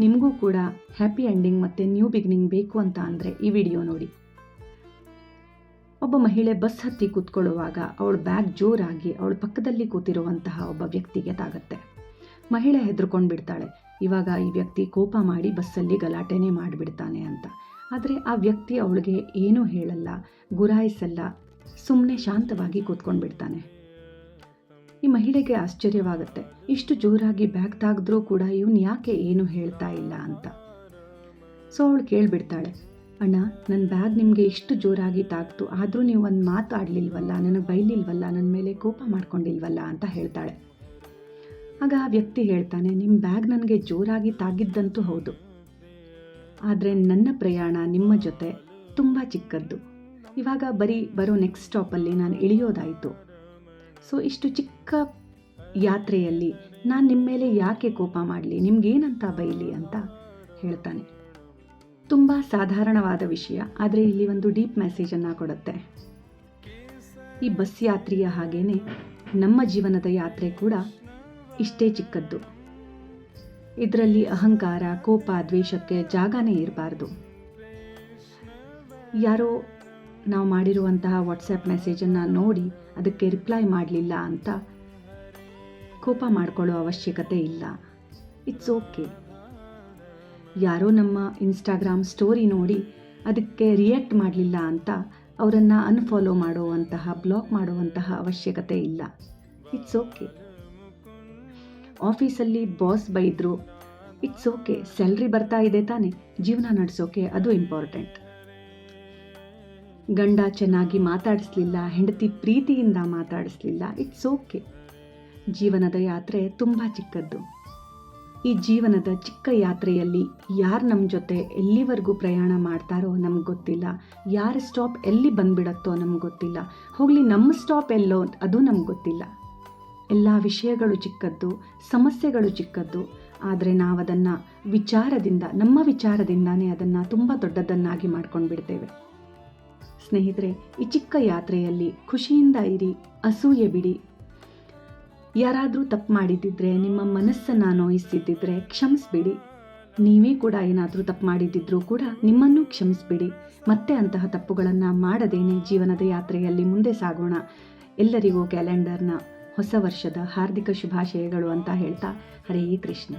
ನಿಮಗೂ ಕೂಡ happy ending ಮತ್ತು ನ್ಯೂ ಬಿಗಿನಿಂಗ್ ಬೇಕು ಅಂತ ಅಂದರೆ ಈ ವಿಡಿಯೋ ನೋಡಿ. ಒಬ್ಬ ಮಹಿಳೆ ಬಸ್ ಹತ್ತಿ ಕೂತ್ಕೊಳ್ಳುವಾಗ ಅವಳ ಬ್ಯಾಗ್ ಜೋರಾಗಿ ಅವಳ ಪಕ್ಕದಲ್ಲಿ ಕೂತಿರುವಂತಹ ಒಬ್ಬ ವ್ಯಕ್ತಿಗೆ ತಾಗತ್ತೆ. ಮಹಿಳೆ ಹೆದರ್ಕೊಂಡು ಬಿಡ್ತಾಳೆ, ಇವಾಗ ಈ ವ್ಯಕ್ತಿ ಕೋಪ ಮಾಡಿ ಬಸ್ಸಲ್ಲಿ ಗಲಾಟೆನೇ ಮಾಡಿಬಿಡ್ತಾನೆ ಅಂತ. ಆದರೆ ಆ ವ್ಯಕ್ತಿ ಅವಳಿಗೆ ಏನೂ ಹೇಳಲ್ಲ, ಗುರಾಯಿಸಲ್ಲ, ಸುಮ್ಮನೆ ಶಾಂತವಾಗಿ ಕೂತ್ಕೊಂಡು ಬಿಡ್ತಾನೆ. ಈ ಮಹಿಳೆಗೆ ಆಶ್ಚರ್ಯವಾಗುತ್ತೆ, ಇಷ್ಟು ಜೋರಾಗಿ ಬ್ಯಾಗ್ ತಾಗಿದ್ರೂ ಕೂಡ ಇವನು ಯಾಕೆ ಏನು ಹೇಳ್ತಾ ಇಲ್ಲ ಅಂತ. ಸೊ ಅವಳು ಕೇಳಿಬಿಡ್ತಾಳೆ, ಅಣ್ಣ ನನ್ನ ಬ್ಯಾಗ್ ನಿಮಗೆ ಇಷ್ಟು ಜೋರಾಗಿ ತಾಗ್ತು, ಆದರೂ ನೀವು ಒಂದು ಮಾತಾಡಲಿಲ್ವಲ್ಲ, ನನಗೆ ಬೈಲಿಲ್ವಲ್ಲ, ನನ್ನ ಮೇಲೆ ಕೋಪ ಮಾಡ್ಕೊಂಡಿಲ್ವಲ್ಲ ಅಂತ ಹೇಳ್ತಾಳೆ. ಆಗ ಆ ವ್ಯಕ್ತಿ ಹೇಳ್ತಾನೆ, ನಿಮ್ಮ ಬ್ಯಾಗ್ ನನಗೆ ಜೋರಾಗಿ ತಾಗಿದ್ದಂತೂ ಹೌದು, ಆದರೆ ನನ್ನ ಪ್ರಯಾಣ ನಿಮ್ಮ ಜೊತೆ ತುಂಬ ಚಿಕ್ಕದ್ದು. ಇವಾಗ ಬರೋ ನೆಕ್ಸ್ಟ್ ಸ್ಟಾಪಲ್ಲಿ ನಾನು ಇಳಿಯೋದಾಯಿತು. ಸೊ ಇಷ್ಟು ಚಿಕ್ಕ ಯಾತ್ರೆಯಲ್ಲಿ ನಾನು ನಿಮ್ಮ ಮೇಲೆ ಯಾಕೆ ಕೋಪ ಮಾಡಲಿ, ನಿಮಗೇನಂತ ಬೈಲಿ ಅಂತ ಹೇಳ್ತಾನೆ. ತುಂಬ ಸಾಧಾರಣವಾದ ವಿಷಯ, ಆದರೆ ಇಲ್ಲಿ ಒಂದು ಡೀಪ್ ಮೆಸೇಜನ್ನು ಕೊಡುತ್ತೆ. ಈ ಬಸ್ ಯಾತ್ರೆಯ ಹಾಗೇನೆ ನಮ್ಮ ಜೀವನದ ಯಾತ್ರೆ ಕೂಡ ಇಷ್ಟೇ ಚಿಕ್ಕದ್ದು. ಇದರಲ್ಲಿ ಅಹಂಕಾರ, ಕೋಪ, ದ್ವೇಷಕ್ಕೆ ಜಾಗನೇ ಇರಬಾರ್ದು. ಯಾರೋ ನಾವು ಮಾಡಿರುವಂತಹ ವಾಟ್ಸಪ್ ಮೆಸೇಜನ್ನು ನೋಡಿ ಅದಕ್ಕೆ ರಿಪ್ಲೈ ಮಾಡಲಿಲ್ಲ ಅಂತ ಕೋಪ ಮಾಡಿಕೊಳ್ಳೋ ಅವಶ್ಯಕತೆ ಇಲ್ಲ. It's okay. ಯಾರೋ ನಮ್ಮ ಇನ್ಸ್ಟಾಗ್ರಾಮ್ ಸ್ಟೋರಿ ನೋಡಿ ಅದಕ್ಕೆ ರಿಯಾಕ್ಟ್ ಮಾಡಲಿಲ್ಲ ಅಂತ ಅವರನ್ನು ಅನ್ಫಾಲೋ ಮಾಡುವಂತಹ, ಬ್ಲಾಕ್ ಮಾಡುವಂತಹ ಅವಶ್ಯಕತೆ ಇಲ್ಲ. It's okay. ಆಫೀಸಲ್ಲಿ ಬಾಸ್ ಬೈದರು, ಇಟ್ಸ್ ಓಕೆ. ಸ್ಯಾಲ್ರಿ ಬರ್ತಾ ಇದೆ ತಾನೆ, ಜೀವನ ನಡೆಸೋಕೆ ಅದು ಇಂಪಾರ್ಟೆಂಟ್. ಗಂಡ ಚೆನ್ನಾಗಿ ಮಾತಾಡಿಸ್ಲಿಲ್ಲ, ಹೆಂಡತಿ ಪ್ರೀತಿಯಿಂದ ಮಾತಾಡಿಸ್ಲಿಲ್ಲ, ಇಟ್ಸ್ ಓಕೆ. ಜೀವನದ ಯಾತ್ರೆ ತುಂಬ ಚಿಕ್ಕದ್ದು. ಈ ಜೀವನದ ಚಿಕ್ಕ ಯಾತ್ರೆಯಲ್ಲಿ ಯಾರು ನಮ್ಮ ಜೊತೆ ಎಲ್ಲಿವರೆಗೂ ಪ್ರಯಾಣ ಮಾಡ್ತಾರೋ ನಮ್ಗೆ ಗೊತ್ತಿಲ್ಲ, ಯಾರ ಸ್ಟಾಪ್ ಎಲ್ಲಿ ಬಂದ್ಬಿಡತ್ತೋ ನಮ್ಗೆ ಗೊತ್ತಿಲ್ಲ, ಹೋಗಲಿ ನಮ್ಮ ಸ್ಟಾಪ್ ಎಲ್ಲೋ ಅದು ನಮ್ಗೆ ಗೊತ್ತಿಲ್ಲ. ಎಲ್ಲ ವಿಷಯಗಳು ಚಿಕ್ಕದ್ದು, ಸಮಸ್ಯೆಗಳು ಚಿಕ್ಕದ್ದು, ಆದರೆ ನಾವು ಅದನ್ನು ನಮ್ಮ ವಿಚಾರದಿಂದಾನೇ ಅದನ್ನು ತುಂಬ ದೊಡ್ಡದನ್ನಾಗಿ ಮಾಡ್ಕೊಂಡು ಬಿಡ್ತೇವೆ. ಸ್ನೇಹಿತರೆ, ಈ ಚಿಕ್ಕ ಯಾತ್ರೆಯಲ್ಲಿ ಖುಷಿಯಿಂದ ಇರಿ, ಅಸೂಯೆ ಬಿಡಿ. ಯಾರಾದರೂ ತಪ್ಪು ಮಾಡಿದ್ದಿದ್ರೆ, ನಿಮ್ಮ ಮನಸ್ಸನ್ನು ನೋಯಿಸಿದ್ದಿದ್ರೆ ಕ್ಷಮಿಸ್ಬಿಡಿ. ನೀವೇ ಕೂಡ ಏನಾದರೂ ತಪ್ಪು ಮಾಡಿದ್ದಿದ್ರೂ ಕೂಡ ನಿಮ್ಮನ್ನೂ ಕ್ಷಮಿಸ್ಬಿಡಿ. ಮತ್ತೆ ಅಂತಹ ತಪ್ಪುಗಳನ್ನು ಮಾಡದೇನೆ ಜೀವನದ ಯಾತ್ರೆಯಲ್ಲಿ ಮುಂದೆ ಸಾಗೋಣ. ಎಲ್ಲರಿಗೂ ಕ್ಯಾಲೆಂಡರ್ನ ಹೊಸ ವರ್ಷದ ಹಾರ್ದಿಕ ಶುಭಾಶಯಗಳು ಅಂತ ಹೇಳ್ತಾ, ಹರೇ ಕೃಷ್ಣ.